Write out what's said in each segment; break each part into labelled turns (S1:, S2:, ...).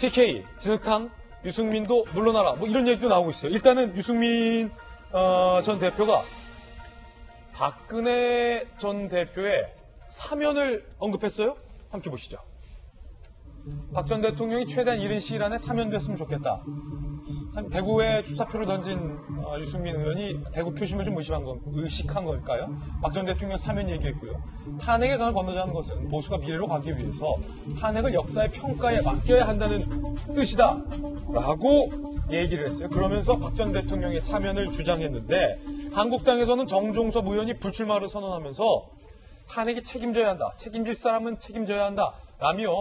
S1: TK, 진흙탕, 유승민도 물러나라. 뭐 이런 얘기도 나오고 있어요. 일단은 유승민 전 대표가 박근혜 전 대표의 사면을 언급했어요. 함께 보시죠. 박 전 대통령이 최대한 이른 시일 안에 사면됐으면 좋겠다. 대구에 출사표를 던진 유승민 의원이 대구 표심을 좀 의식한 걸까요? 박 전 대통령 사면 얘기했고요. 탄핵의 강을 건너자는 것은 보수가 미래로 가기 위해서 탄핵을 역사의 평가에 맡겨야 한다는 뜻이다. 라고 얘기를 했어요. 그러면서 박 전 대통령의 사면을 주장했는데 한국당에서는 정종섭 의원이 불출마를 선언하면서 탄핵이 책임져야 한다. 책임질 사람은 책임져야 한다. 라며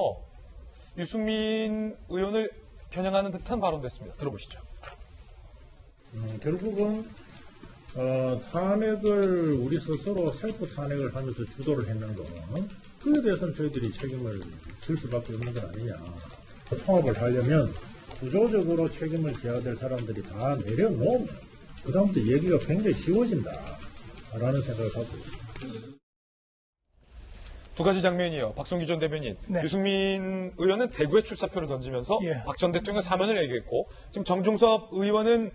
S1: 유승민 의원을 겨냥하는 듯한 발언됐습니다. 들어보시죠.
S2: 결국은 탄핵을 우리 스스로 셀프 탄핵을 하면서 주도를 했는 거 그에 대해서는 저희들이 책임을 질 수밖에 없는 건 아니냐. 통합을 하려면 구조적으로 책임을 져야 될 사람들이 다 내려놓으면 그 다음부터 얘기가 굉장히 쉬워진다라는 생각을 갖고 있습니다.
S1: 두 가지 장면이요. 박성기 전 대변인,
S3: 네.
S1: 유승민 의원은 대구에 출사표를 던지면서
S3: 예.
S1: 박 전 대통령 사면을 얘기했고 지금 정종섭 의원은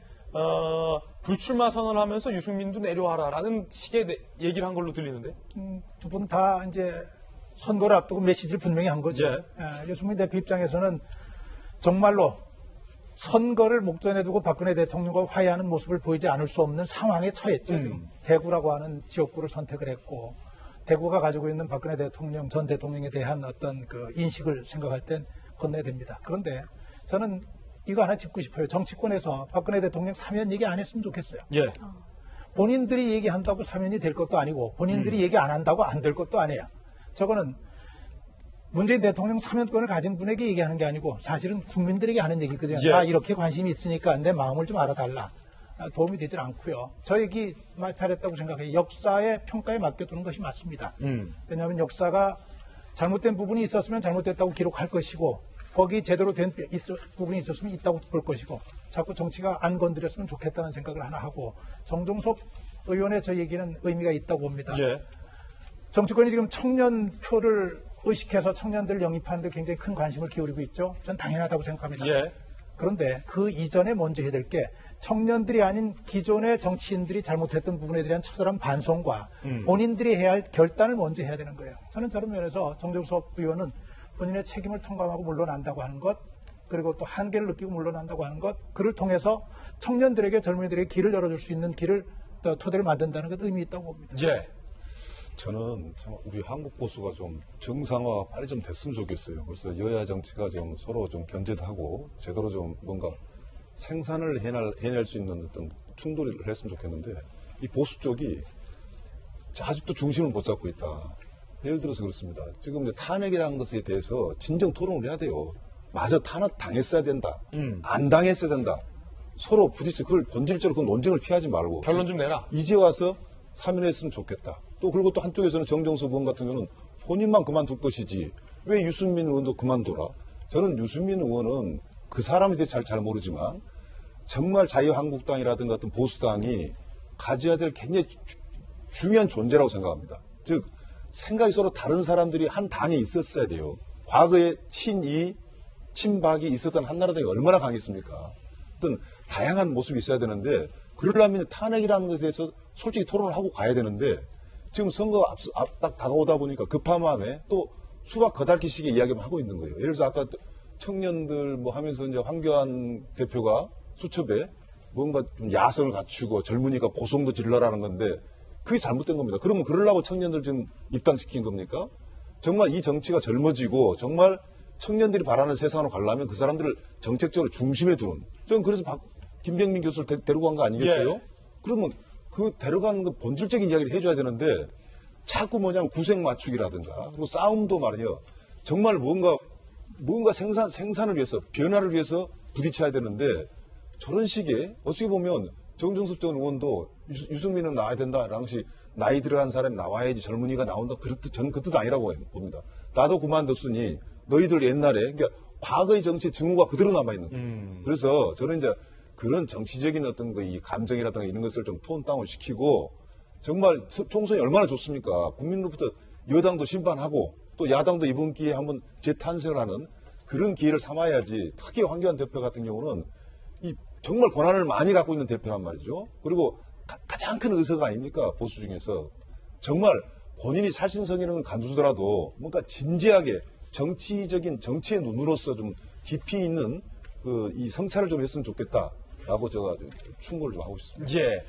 S1: 불출마 선언을 하면서 유승민도 내려와라라는 식의 얘기를 한 걸로 들리는데.
S3: 두 분 다 이제 선거를 앞두고 메시지를 분명히 한 거죠.
S1: 예.
S3: 유승민 대표 입장에서는 정말로 선거를 목전에 두고 박근혜 대통령과 화해하는 모습을 보이지 않을 수 없는 상황에 처했죠. 지금 대구라고 하는 지역구를 선택을 했고 대구가 가지고 있는 박근혜 대통령, 전 대통령에 대한 어떤 그 인식을 생각할 땐 건너야 됩니다. 그런데 저는 이거 하나 짚고 싶어요. 정치권에서 박근혜 대통령 사면 얘기 안 했으면 좋겠어요.
S1: 예.
S3: 본인들이 얘기한다고 사면이 될 것도 아니고 본인들이 얘기 안 한다고 안 될 것도 아니에요. 저거는 문재인 대통령 사면권을 가진 분에게 얘기하는 게 아니고 사실은 국민들에게 하는 얘기거든요.
S1: 예.
S3: 나 이렇게 관심이 있으니까 내 마음을 좀 알아달라. 도움이 되질 않고요. 저 얘기 잘했다고 생각해요. 역사의 평가에 맡겨두는 것이 맞습니다. 왜냐하면 역사가 잘못된 부분이 있었으면 잘못됐다고 기록할 것이고 거기 제대로 된 부분이 있었으면 있다고 볼 것이고 자꾸 정치가 안 건드렸으면 좋겠다는 생각을 하나 하고 정종섭 의원의 저 얘기는 의미가 있다고 봅니다.
S1: 예.
S3: 정치권이 지금 청년표를 의식해서 청년들을 영입하는 데 굉장히 큰 관심을 기울이고 있죠. 전 당연하다고 생각합니다.
S1: 예.
S3: 그런데 그 이전에 먼저 해야 될 게 청년들이 아닌 기존의 정치인들이 잘못했던 부분에 대한 처절한 반성과 본인들이 해야 할 결단을 먼저 해야 되는 거예요. 저는 저런 면에서 정종섭 의원은 본인의 책임을 통감하고 물러난다고 하는 것, 그리고 또 한계를 느끼고 물러난다고 하는 것, 그를 통해서 청년들에게 젊은이들에게 길을 열어줄 수 있는 길을 토대를 만든다는 것 의미 있다고 봅니다.
S1: 예.
S4: 저는 우리 한국 보수가 좀 정상화 빨리 좀 됐으면 좋겠어요. 그래서 여야 정치가 좀 서로 좀 견제도 하고 제대로 좀 뭔가 생산을 해낼 수 있는 어떤 충돌을 했으면 좋겠는데 이 보수 쪽이 아직도 중심을 못 잡고 있다. 예를 들어서 그렇습니다. 지금 이제 탄핵이라는 것에 대해서 진정 토론을 해야 돼요. 맞아, 탄핵 당했어야 된다. 안 당했어야 된다. 서로 부딪혀 그걸 본질적으로 그 논쟁을 피하지 말고
S1: 결론 좀 내라.
S4: 이제 와서 사면했으면 좋겠다. 또 그리고 또 한쪽에서는 정정섭 의원 같은 경우는 본인만 그만둘 것이지 왜 유승민 의원도 그만둬라. 저는 유승민 의원은 그 사람에 대해 잘 모르지만 정말 자유한국당이라든가 어떤 보수당이 가져야 될 굉장히 중요한 존재라고 생각합니다. 즉 생각이 서로 다른 사람들이 한 당에 있었어야 돼요. 과거에 친이, 친박이 있었던 한나라당이 얼마나 강했습니까? 어떤 다양한 모습이 있어야 되는데 그러려면 탄핵이라는 것에 대해서 솔직히 토론을 하고 가야 되는데 지금 선거 딱 다가오다 보니까 급한 마음에 또 수박 거달기식의 이야기만 하고 있는 거예요. 예를 들어서 아까 청년들 뭐 하면서 이제 황교안 대표가 수첩에 뭔가 좀 야성을 갖추고 젊으니까 고성도 질러라는 건데 그게 잘못된 겁니다. 그러면 그러려고 청년들 지금 입당시킨 겁니까? 정말 이 정치가 젊어지고 정말 청년들이 바라는 세상으로 가려면 그 사람들을 정책적으로 중심에 두는 저는 그래서 김병민 교수를 데리고 간 거 아니겠어요?
S1: 예.
S4: 그러면 그 데려가는 그 본질적인 이야기를 해줘야 되는데 자꾸 뭐냐면 구색 맞추기라든가 그리고 싸움도 말이에요. 정말 뭔가 생산을 위해서 변화를 위해서 부딪혀야 되는데 저런 식의 어떻게 보면 정종섭 전 의원도 유승민은 나와야 된다라는 것이 나이 들어간 사람이 나와야지 젊은이가 나온다. 저는 그 뜻 아니라고 봅니다. 나도 그만뒀으니 너희들 옛날에 그러니까 과거의 정치의 증오가 그대로 남아있는 거예요. 그래서 저는 이제 그런 정치적인 어떤 이 감정이라든가 이런 것을 좀 톤 다운 시키고 정말 총선이 얼마나 좋습니까? 국민으로부터 여당도 심판하고 또 야당도 이번 기회에 한번 재탄생을 하는 그런 기회를 삼아야지. 특히 황교안 대표 같은 경우는 이 정말 권한을 많이 갖고 있는 대표란 말이죠. 그리고 가장 큰 의석 아닙니까? 보수 중에서. 정말 본인이 살신성 있는 간주더라도 뭔가 진지하게 정치적인 정치의 눈으로서 좀 깊이 있는 이 성찰을 좀 했으면 좋겠다라고 제가 충고를 좀 하고 싶습니다.
S1: 예.